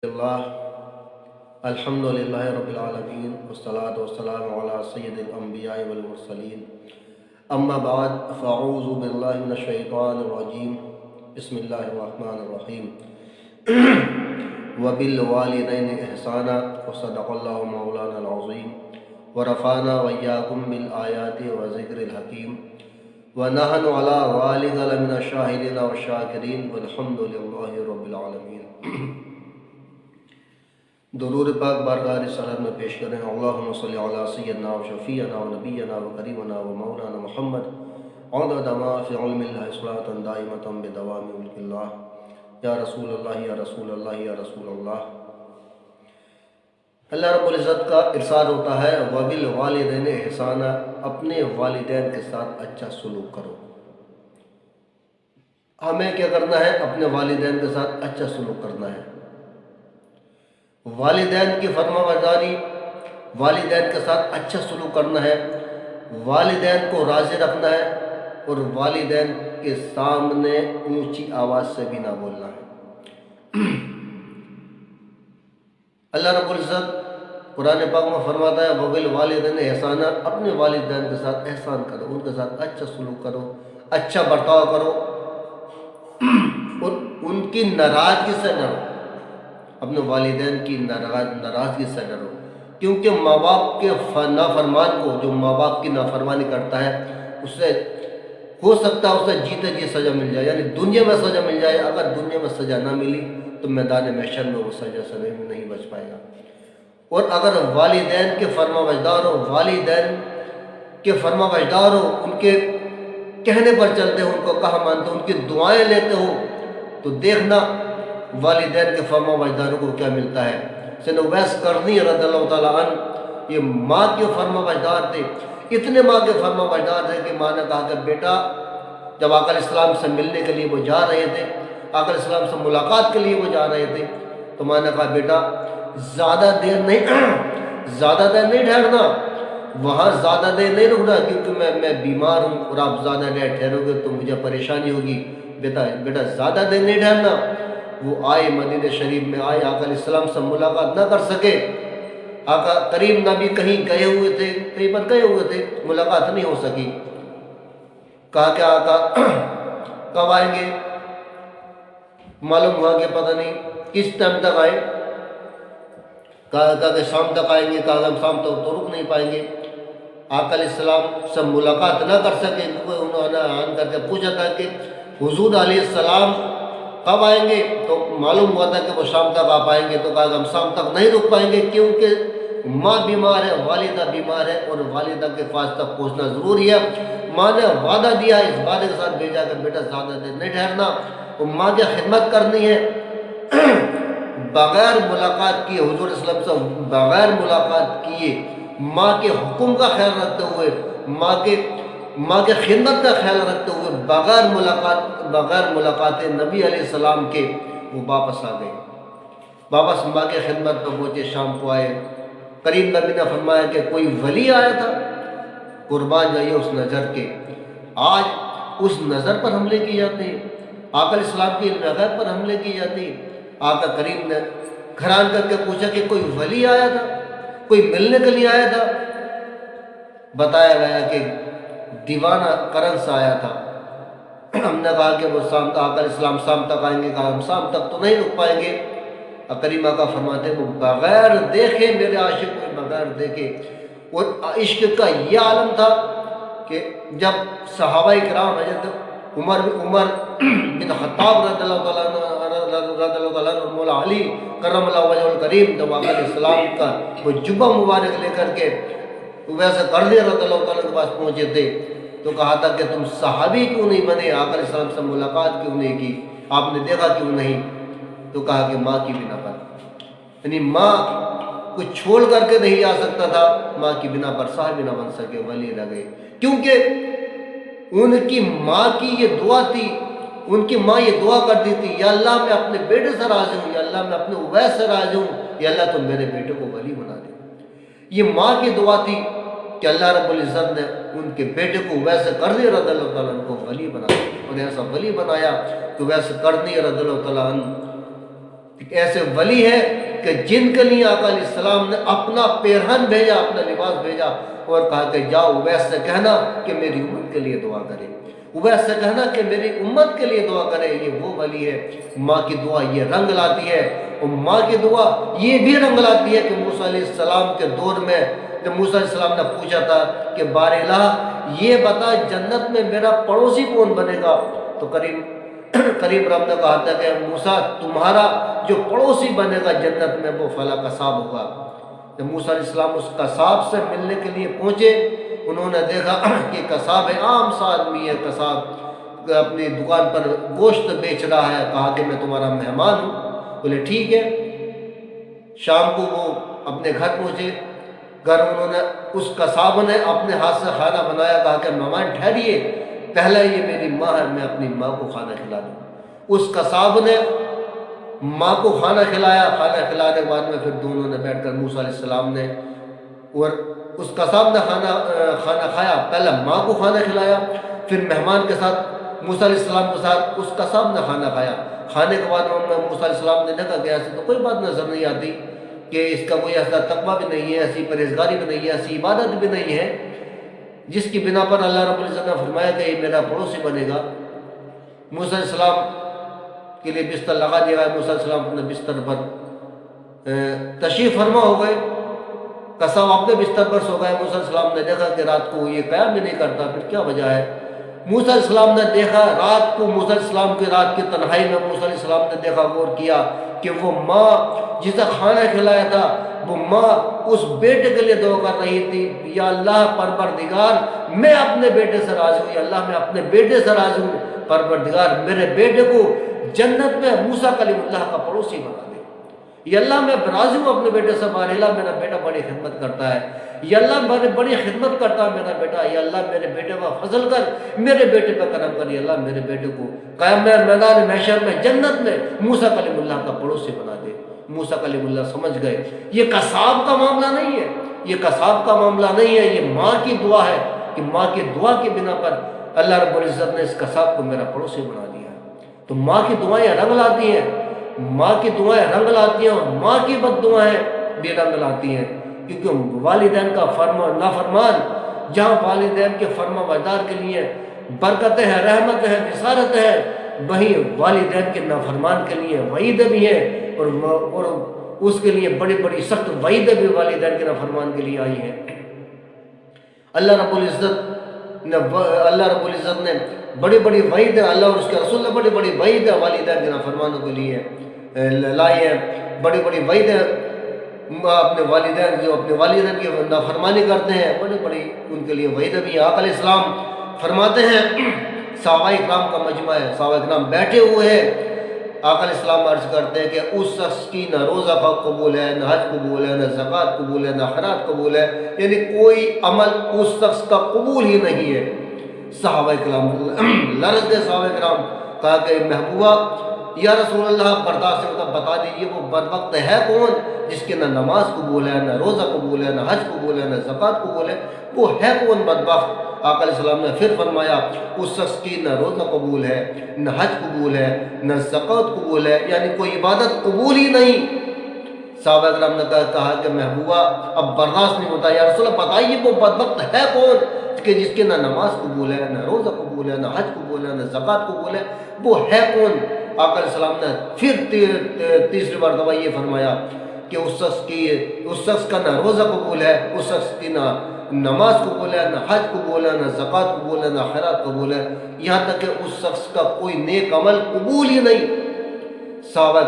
اللہ الحمدللہ رب العالمین والصلاة والسلام علی سید الانبیاء والمرسلین اما بعد فاعوذ باللہ من الشیطان الرجیم بسم اللہ الرحمن الرحیم وبالوالدین احسانا وصدق اللہ مولانا العظیم ورفعنا وإیاکم بالآیات وذکر الحکیم ونحن علی ذلک لمن الشاہدین والشاکرین والحمد للہ رب العالمین۔ درود پاک بارگاہ رسالت میں پیش کریں اللہم صلی علی سیدنا و شفیعنا و نبینا و کریمنا و مولانا محمد عدد ما فی علم اللہ صلاة دائمتا بدوام ملک اللہ یا رسول اللہ یا رسول اللہ یا رسول اللہ۔ اللہ رب العزت کا ارشاد ہوتا ہے وبالوالدین احسانا، اپنے والدین کے ساتھ اچھا سلوک کرو۔ ہمیں کیا کرنا ہے؟ اپنے والدین کے ساتھ اچھا سلوک کرنا ہے۔ والدین کی فرما برداری، والدین کے ساتھ اچھا سلوک کرنا ہے، والدین کو راضی رکھنا ہے اور والدین کے سامنے اونچی آواز سے بھی نہ بولنا ہے۔ اللہ رب العزت قرآن پاک میں فرماتا ہے وبالوالدین احسانا، اپنے والدین کے ساتھ احسان کرو، ان کے ساتھ اچھا سلوک کرو، اچھا برتاؤ کرو اور ان کی ناراضگی سے نہ رہو، اپنے والدین کی ناراضگی سے ڈرو، کیونکہ ماں باپ کے نافرمان کو، جو ماں باپ کی نافرمانی کرتا ہے، اس سے ہو سکتا ہے اسے جیتے جی سزا مل جائے، یعنی دنیا میں سزا مل جائے۔ اگر دنیا میں سزا نہ ملی تو میدان محشر میں وہ سزا سے نہیں بچ پائے گا۔ اور اگر والدین کے فرما بردار ہو، والدین کے فرما بردار ہو، ان کے کہنے پر چلتے ہو، ان کو کہا مانتے ہو، ان کی دعائیں لیتے ہو، تو دیکھنا والدین کے فرما برداروں کو کیا ملتا ہے۔ سیدنا اویس قرنی رضی اللہ تعالیٰ عنہ یہ ماں کے فرما بردار تھے، اتنے ماں کے فرما بردار تھے کہ ماں نے کہا کہ بیٹا، جب آقا علیہ السلام سے ملنے کے لیے وہ جا رہے تھے، آقا علیہ السلام سے ملاقات کے لیے وہ جا رہے تھے، تو ماں نے کہا بیٹا زیادہ دیر نہیں ٹھہرنا، وہاں زیادہ دیر نہیں رکنا، کیونکہ میں بیمار ہوں اور آپ زیادہ دیر ٹھہرو گے تو مجھے پریشانی ہوگی، بیٹا زیادہ دیر نہیں ٹھہرنا۔ وہ آئے، مدینہ شریف میں آئے، آقا علیہ السلام سے ملاقات نہ کر سکے۔ آقا کریم نبی کہیں گئے ہوئے تھے، کہیں پر گئے ہوئے تھے، ملاقات نہیں ہو سکی۔ کہا کہ آقا کب آئیں گے؟ معلوم ہوا کہ پتہ نہیں کس ٹائم تک آئے۔ کہا کہ شام تک آئیں گے۔ کہا ہم شام تک تو رک نہیں پائیں گے۔ آقا علیہ السلام سے ملاقات نہ کر سکے، کیونکہ انہوں نے آن کر کے پوچھا تھا کہ حضور علیہ السلام کب آئیں گے؟ تو معلوم ہوا تھا کہ وہ شام تک آپ آئیں گے۔ تو کہا کہ ہم شام تک نہیں رک پائیں گے، کیونکہ ماں بیمار ہے، والدہ بیمار ہے اور والدہ کے پاس تک پہنچنا ضروری ہے۔ ماں نے وعدہ دیا، اس وعدے کے ساتھ بھیجا کہ بیٹا زیادہ دیر نہیں ٹھہرنا، اور ماں کی خدمت کرنی ہے بغیر ملاقات کیے، حضور صلی اللہ علیہ وسلم سے بغیر ملاقات کیے، ماں کے حکم کا خیال رکھتے ہوئے، ماں کے خدمت کا خیال رکھتے ہوئے، بغیر ملاقات نبی علیہ السلام کے وہ واپس آ گئے، واپس ماں کے خدمت پر پہنچے، شام کو آئے۔ کریم نبی نے فرمایا کہ کوئی ولی آیا تھا، قربان جائیے اس نظر کے۔ آج اس نظر پر حملے کیے جاتے ہیں، آقا علیہ السلام کی نظر پر حملے کیے جاتے ہیں۔ آقا کریم نے گھر آن کر کے پوچھا کہ کوئی ولی آیا تھا، کوئی ملنے کے لیے آیا تھا؟ بتایا گیا کہ دیوانہ کرن سے آیا تھا۔ ہم نے کہا کہ وہ شام تک، آقا علیہ السلام شام تک آئیں گے۔ کہا ہم شام تک تو نہیں رک پائیں گے۔ کریم آقا فرماتے ہیں وہ بغیر دیکھے، میرے عاشق کو بغیر دیکھے۔ اور عشق کا یہ عالم تھا کہ جب صحابہ کرام حضرت عمر بن خطاب رضی اللہ تعالیٰ عنہ، مولا علی کرم اللہ وجہہ الکریم، جب آقا علیہ السلام کا وہ جبہ مبارک لے کر کے ویسے قرنی رضی اللہ تعالیٰ کے پاس پہنچے تھے، تو کہا تھا کہ تم صحابی کیوں نہیں بنے، آقا علیہ السلام سے ملاقات کیوں نہیں کی، آپ نے دیکھا کیوں نہیں؟ تو کہا کہ ماں کی بنا پر، یعنی ماں کو چھوڑ کر کے نہیں آ سکتا تھا، ماں کی بنا پر صحابی نہ بن سکے، ولی رہ گئے، کیونکہ ان کی ماں کی یہ دعا تھی، ان کی ماں یہ دعا کرتی تھی یا اللہ میں اپنے بیٹے سے راضی ہوں، یا اللہ میں اپنے اویس سے راضی ہوں، یا اللہ تم میرے بیٹے کو ولی بنا دے۔ یہ ماں کی دعا تھی کہ اللہ رب العزت نے ان کے بیٹے کو اویس قرنی رضی اللہ تعالیٰ عنہ کو ولی بنا دیا، اور ایسا ولی بنایا کہ اویس قرنی رضی اللہ تعالیٰ عنہ ایک ایسے ولی ہے کہ جن کے لیے آقا علیہ السلام نے اپنا پیرہن بھیجا، اپنا لباس بھیجا اور کہا کہ جاؤ اویس سے کہنا کہ میری امت کے لیے دعا کرے، اویس سے کہنا کہ میری امت کے لیے دعا کرے۔ یہ وہ ولی ہے، ماں کی دعا یہ رنگ لاتی ہے، اور ماں کی دعا یہ بھی رنگ لاتی ہے کہ موسیٰ علیہ السلام کے دور میں جب موسیٰ علیہ السلام نے پوچھا تھا کہ بار الہ یہ بتا جنت میں میرا پڑوسی کون بنے گا، تو قریب رب نے کہا تھا کہ موسیٰ تمہارا جو پڑوسی بنے گا جنت میں وہ فلاں قصاب ہوگا۔ جب موسیٰ علیہ السلام اس قصاب سے ملنے کے لیے پہنچے، انہوں نے دیکھا کہ قصاب عام سا آدمی ہے، قصاب اپنی دکان پر گوشت بیچ رہا ہے۔ کہا کہ میں تمہارا مہمان ہوں۔ بولے ٹھیک ہے۔ شام کو وہ اپنے گھر پہنچے، گھر انہوں نے اس قصاب نے اپنے ہاتھ سے کھانا بنایا، کہا کہ مہمان ٹھہریے، پہلا یہ میری ماں ہے، میں اپنی ماں کو کھانا کھلا دوں۔ اس قصاب نے ماں کو کھانا کھلایا، کھانا کھلانے کے بعد میں پھر دونوں نے بیٹھ کر موسیٰ علیہ السلام نے اور اس قصاب نے کھانا کھایا، پہلے ماں کو کھانا کھلایا، پھر مہمان کے ساتھ موسیٰ علیہ السلام کے ساتھ اس قصاب نے کھانا کھایا۔ کھانے کے بعد موسیٰ علیہ السلام نے دیکھا کہ ایسی تو کوئی بات نظر نہیں آتی، کہ اس کا کوئی ایسا تقویٰ بھی نہیں ہے، ایسی پرہیزگاری بھی نہیں ہے، ایسی عبادت بھی نہیں ہے جس کی بنا پر اللہ رب العزت نے فرمایا کہ یہ میرا پڑوسی بنے گا۔ موسیٰ علیہ السلام کے لیے بستر لگا دیا گیا، موسیٰ علیہ السلام اپنے بستر پر تشریف فرما ہو گئے، قصاب اپنے بستر پر سو گئے۔ موسیٰ علیہ السلام نے دیکھا کہ رات کو یہ قیام بھی نہیں کرتا، پھر کیا وجہ ہے؟ موسیٰ علیہ السلام نے دیکھا رات کو، موسیٰ علیہ السلام کی رات کی تنہائی میں موسیٰ علیہ السلام نے دیکھا، غور کیا کہ وہ ماں جسے کھانا کھلایا تھا، وہ ماں اس بیٹے کے لیے دعا کر رہی تھی، یا اللہ پروردگار میں اپنے بیٹے سے راضی ہوں، یا اللہ میں اپنے بیٹے سے راضی ہوں، پروردگار میرے بیٹے کو جنت میں موسیٰ کلیم اللہ کا پڑوسی بنا دے۔ یا اللہ میں راضی ہوں اپنے بیٹے سے، بار اللہ میرا بیٹا بڑی خدمت کرتا ہے، یا اللہ بڑی خدمت کرتا ہے میرا بیٹا، یا اللہ میرے بیٹے کا فضل کر، میرے بیٹے پہ کرم کر، یا اللہ میرے بیٹے کو قیام میدان محشر میں جنت میں موسیٰ کلیم اللہ کا پڑوسی بنا دے۔ موسیٰ کلیم اللہ سمجھ گئے یہ قصاب کا معاملہ نہیں ہے، یہ قصاب کا معاملہ نہیں ہے، یہ ماں کی دعا ہے، کہ ماں کی دعا کی بنا پر اللہ رب العزت نے اس قصاب کو میرا پڑوسی بنا دیا۔ تو ماں کی دعائیں رنگ لاتی ہیں، ماں کی دعائیں رنگ لاتی ہیں، اور ماں کی بد دعائیں بھی رنگ لاتی ہیں، کیونکہ والدین کا نافرمان، جہاں والدین کے فرما بردار کے لیے برکتیں ہیں، رحمت ہے، بشارت ہے، وہیں والدین کے نافرمان کے لیے وعید بھی ہے، اور اس کے لیے بڑی بڑی سخت وعیدیں بھی والدین کے نافرمان کے لیے آئی ہیں۔ اللہ رب العزت نے بڑی بڑی وعیدیں، اللہ اور اس کے رسول نے بڑی بڑی وعیدیں والدین کے نافرمانوں کے لیے لائی ہیں، بڑی بڑی وعیدیں اپنے والدین جو اپنے والدین کی نافرمانی کرتے ہیں، بڑی بڑی ان کے لیے وعیدیں بھی ہیں۔ آقا علیہ السلام فرماتے ہیں، صحابہ کرام کا مجمع ہے، صحابہ کرام بیٹھے ہوئے ہیں، آقا علیہ السلام عرض کرتے ہیں کہ اس شخص کی نہ روزہ قبول ہے، نہ حج قبول ہے، نہ زکوٰۃ قبول ہے، نہ خیرات قبول ہے، یعنی کوئی عمل اس شخص کا قبول ہی نہیں ہے۔ صحابہ کرام لرز گئے، صحابہ کرام کہا کہ محبوبہ یا رسول اللہ برداشت سے بتا دیجیے وہ بدبخت ہے کون جس کے نہ نماز قبول ہے، نہ روزہ قبول ہے، نہ حج قبول ہے، نہ زکوٰۃ قبول ہے، وہ ہے کون بدبخت؟ آقا علیہ السلام نے پھر فرمایا اس شخص کی نہ روزہ قبول ہے، نہ حج قبول ہے، نہ زکوٰۃ قبول ہے، یعنی کوئی عبادت قبول ہی نہیں۔ صحابہ کرام نے کہا کہ محبوبہ اب برداشت نہیں ہوتا، یا رسول اللہ بتائیے وہ بدبخت ہے کون کہ جس کے نہ نماز قبول ہے، نہ روزہ قبول ہے، نہ حج قبول ہے، نہ زکوٰۃ قبول ہے، وہ ہے کون؟ آقا علیہ السلام نے پھر تیسری مرتبہ یہ فرمایا کہ اس شخص کا نہ روزہ قبول ہے، اس شخص کی نہ نماز قبول ہے، نہ حج قبول ہے، نہ زکوٰۃ قبول ہے، نہ خیرات قبول ہے، یہاں تک کہ اس شخص کا کوئی نیک عمل قبول ہی نہیں۔ صحابہ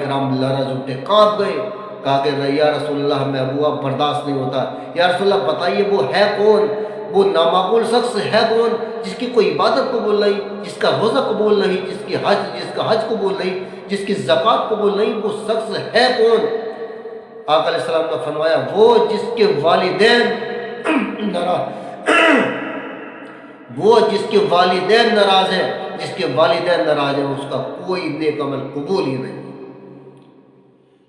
کرام لرز اٹھے، کانپ گئے، کہا کہ یا رسول اللہ محبوبہ برداشت نہیں ہوتا، یا رسول اللہ بتائیے وہ ہے کون، وہ نامعقول شخص ہے کون جس کی کوئی عبادت قبول نہیں، جس کا روزہ قبول نہیں، جس کا حج قبول نہیں، جس کی زکوٰۃ قبول نہیں، وہ شخص ہے کون؟ آقا علیہ السلام نے فرمایا وہ جس کے والدین ناراض ہیں، جس کے والدین ناراض ہیں، اس کا کوئی نیک عمل قبول ہی نہیں۔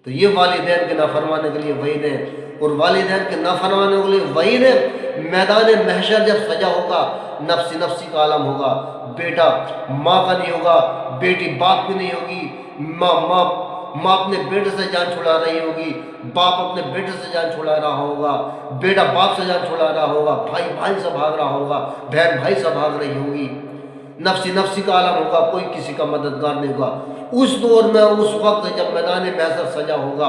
تو یہ والدین کے نافرمانے کے لیے وعید ہے، اور والدین کے نافرمانے کے لیے وعید ہے۔ میدان محشر جب سجا ہوگا، نفسی کا عالم ہوگا، بیٹا ماں کا نہیں ہوگا، بیٹی باپ کی نہیں ہوگی، ماں ماں اپنے بیٹے سے جان چھڑا رہی ہوگی، باپ اپنے بیٹے سے جان چھڑا رہا ہوگا، بیٹا باپ سے جان چھڑا رہا ہوگا، بھائی بھائی سے بھاگ رہا ہوگا، بہن بھائی سے بھاگ رہی ہوگی، نفسی نفسی کا عالم ہوگا، کوئی کسی کا مددگار نہیں ہوگا۔ اس دور میں، اس وقت جب میدان محشر سجا ہوگا،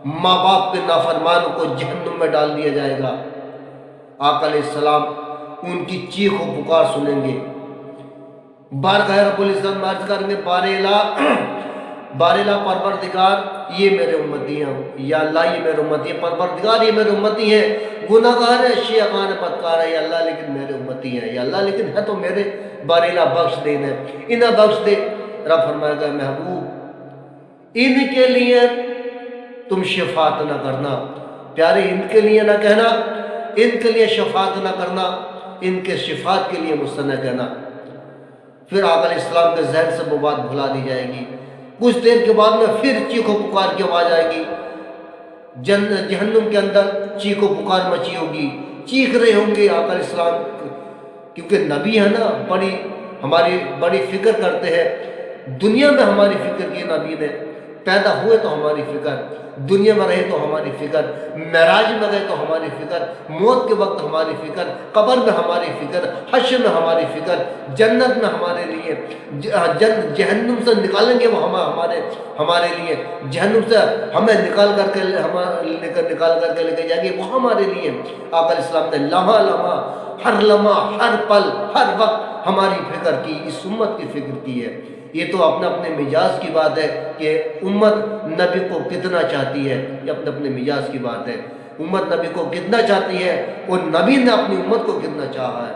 ماں باپ کے نافرمانوں کو جہنم میں ڈال دیا جائے گا۔ آقا علیہ السلام ان کی چیخ و پکار سنیں گے، بارگاہ رب العزت میں عرض کریں گے، بارے لا پروردگار یہ میرے امتی ہیں، یا اللہ یہ میرے امتی ہیں، پروردگار یہ میرے امتی ہیں، گناہ گار ہے، شیعان بدکار ہے یا اللہ، لیکن میرے امتی ہیں یا اللہ، لیکن ہے تو میرے، بارے لا بخش دے انہیں بخش دے۔ رب فرمائے گا محبوب ان کے لیے تم شفاعت نہ کرنا، پیارے ان کے لیے نہ کہنا، ان کے لیے شفاعت نہ کرنا، ان کے شفاعت کے لیے مجھ سے نہ کہنا۔ پھر آقا علیہ السلام کے ذہن سے وہ بات بھلا دی جائے گی۔ کچھ دیر کے بعد میں پھر چیخ و پکار کی آواز آئے گی، جہنم کے اندر چیخ و پکار مچی ہوگی، چیخ رہے ہوں گے آقا علیہ السلام، کیونکہ نبی ہے نا، ہماری بڑی فکر کرتے ہیں، دنیا میں ہماری فکر کی نبی نے، پیدا ہوئے تو ہماری فکر، دنیا میں رہے تو ہماری فکر، معراج میں گئے تو ہماری فکر، موت کے وقت ہماری فکر، قبر میں ہماری فکر، حشر میں ہماری فکر، جنت میں ہمارے لیے، جہنم سے نکالیں گے وہ ہمارے لیے، جہنم سے ہمیں نکال کر کے لے کے جائیں گے وہ ہمارے لیے۔ آقا علیہ السلام نے لمحہ ہر لمحہ، ہر پل، ہر وقت ہماری فکر کی، اس امت کی فکر کی ہے۔ یہ تو اپنے مزاج کی بات ہے کہ امت نبی کو کتنا چاہتی ہے، یہ اپنے مزاج کی بات ہے، امت نبی کو کتنا چاہتی ہے اور نبی نے اپنی امت کو کتنا چاہا ہے۔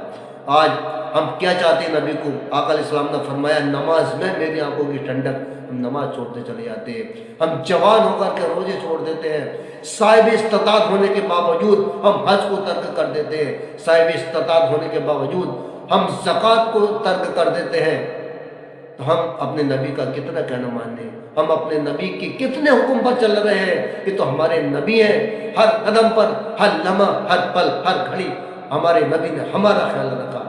آج ہم کیا چاہتے ہیں نبی کو؟ آقا علیہ السلام نے فرمایا نماز میں میری آنکھوں کی ٹھنڈک، ہم نماز چھوڑتے چلے جاتے ہیں، ہم جوان ہو کر کے روزے چھوڑ دیتے ہیں، صاحب استطاعت ہونے کے باوجود ہم حج کو ترک کر دیتے ہیں، صاحب استطاعت ہونے کے باوجود ہم زکوٰۃ کو ترک کر دیتے ہیں، تو ہم اپنے نبی کا کتنا کہنا ماننے ہیں، ہم اپنے نبی کی کتنے حکم پر چل رہے ہیں؟ یہ تو ہمارے نبی ہیں، ہر قدم پر، ہر لمحہ، ہر پل، ہر گھڑی ہمارے نبی نے ہمارا خیال رکھا،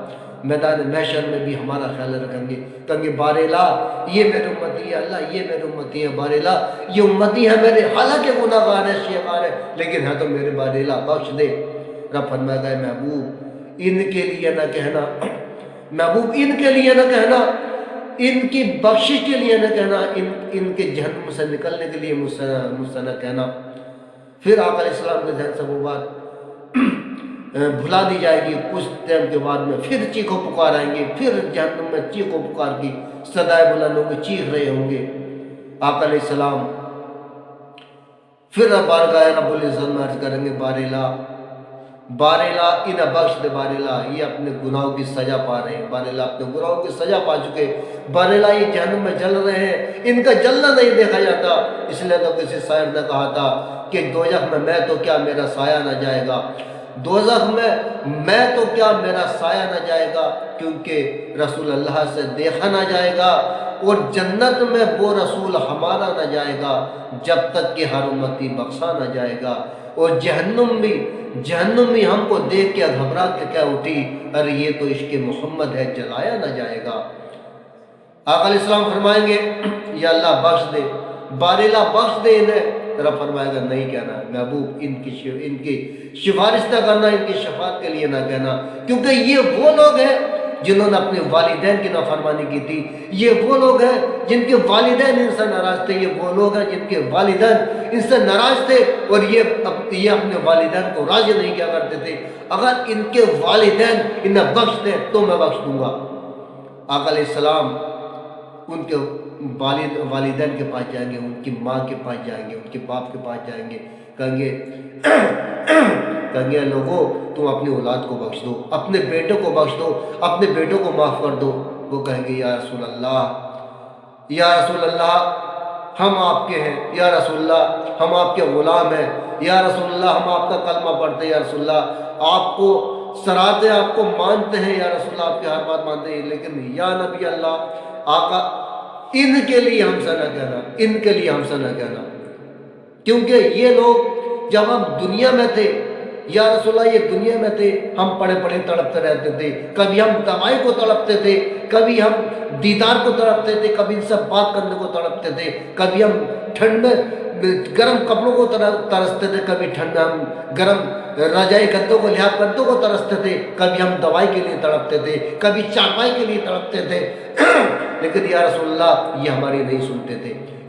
میدان محشر میں بھی ہمارا خیال رکھیں گے، کہیں گے بارے یہ میرے امتی ہے، اللہ یہ میرے امتی ہے، بارے یہ امتی ہے میرے، حالانکہ گناہ گار ہے، شیعان ہے، لیکن ہے تو میرے، بارے بخش دے۔ رب فرماتا ہے محبوب ان کے لیے نہ کہنا، محبوب ان کے لیے نہ کہنا، ان کی بخشش کے لیے نہ کہنا، ان کے جہنم سے نکلنے کے لیے مجھ سے نہ کہنا۔ پھر آقا علیہ السلام کے ذہن سے وہ بات بھلا دی جائے گی، کچھ ٹائم کے بعد میں پھر چیخ و پکار آئیں گے، پھر جہنم میں چیخ و پکار کی صدائے بلند ہوں گے، چیخ رہے ہوں گے۔ آقا علیہ السلام پھر بارگاہ رب العزت میں عرض کریں گے بارے لا انہیں بخش دے، بارے لا یہ اپنے گناہوں کی سزا پا رہے ہیں، بارے لا اپنے گناہوں کی سزا پا چکے، بارے لا یہ جہنم میں جل رہے ہیں، ان کا جلنا نہیں دیکھا جاتا، اس لیے تو کسی شاعر نے کہا تھا کہ دوزخ میں تو کیا میرا سایہ نہ جائے گا، دوزخ میں تو کیا میرا سایہ نہ جائے گا، کیونکہ رسول اللہ سے دیکھا نہ جائے گا، اور جنت میں وہ رسول ہمارا نہ جائے گا جب تک کہ ہر امتی بخشا نہ جائے گا، اور جہنم بھی ہم کو دیکھ کے گھبرا کے کیا اٹھی، ارے یہ تو عشق محمد ہے، جلایا نہ جائے گا۔ آقا علیہ السلام فرمائیں گے یا اللہ بخش دے، بارے لا بخش دے انہیں۔ رب فرمائے گا نہیں کہنا محبوب، ان کی سفارش نہ کرنا، ان کی شفاعت کے لیے نہ کہنا، کیونکہ یہ وہ لوگ ہیں جنہوں نے اپنے والدین کی نافرمانی کی تھی، یہ وہ لوگ ہیں جن کے والدین ان سے ناراض تھے، یہ وہ لوگ ہیں جن کے والدین ان سے ناراض تھے اور یہ اپنے والدین کو راضی نہیں کیا کرتے تھے، اگر ان کے والدین انہیں بخش دیں تو میں بخش دوں گا۔ آقا علیہ السلام ان کے والدین کے پاس جائیں گے، ان کی ماں کے پاس جائیں گے، ان کے باپ کے پاس جائیں گے، کہیں گے لوگوں تم اپنی اولاد کو بخش دو، اپنے بیٹوں کو بخش دو، اپنے بیٹوں کو معاف کر دو۔ وہ کہیں گے یا رسول اللہ ہم آپ کے ہیں، یا رسول اللہ ہم آپ کے غلام ہیں، یا رسول اللہ ہم آپ کا کلمہ پڑھتے ہیں، یا رسول اللہ آپ کو سراتے، آپ کو مانتے ہیں، یا رسول اللہ آپ کی ہر بات مانتے ہیں، لیکن یا نبی اللہ آقا ان کے لیے ہم سے نہ کہنا، ان کے لیے ہم سے نہ کہنا، کیونکہ یہ لوگ جب ہم دنیا میں تھے یا رسول اللہ یہ دنیا میں تھے ہم پڑے پڑے تڑپتے رہتے تھے، کبھی ہم کمائی کو تڑپتے تھے، کبھی ہم دیدار کو تڑپتے تھے، کبھی ان سے بات کرنے کو تڑپتے تھے، کبھی ہم ٹھنڈ میں گرم کپڑوں کو ترستے تھے، کبھی ٹھنڈ میں ہم گرم رجائی گدوں کو لحاظ گدوں کو ترستے تھے، کبھی ہم دوائی کے لیے تڑپتے تھے، کبھی چارپائی کے لیے تڑپتے تھے لیکن یا رسول اللہ یہ ہماری نہیں سنتے تھے۔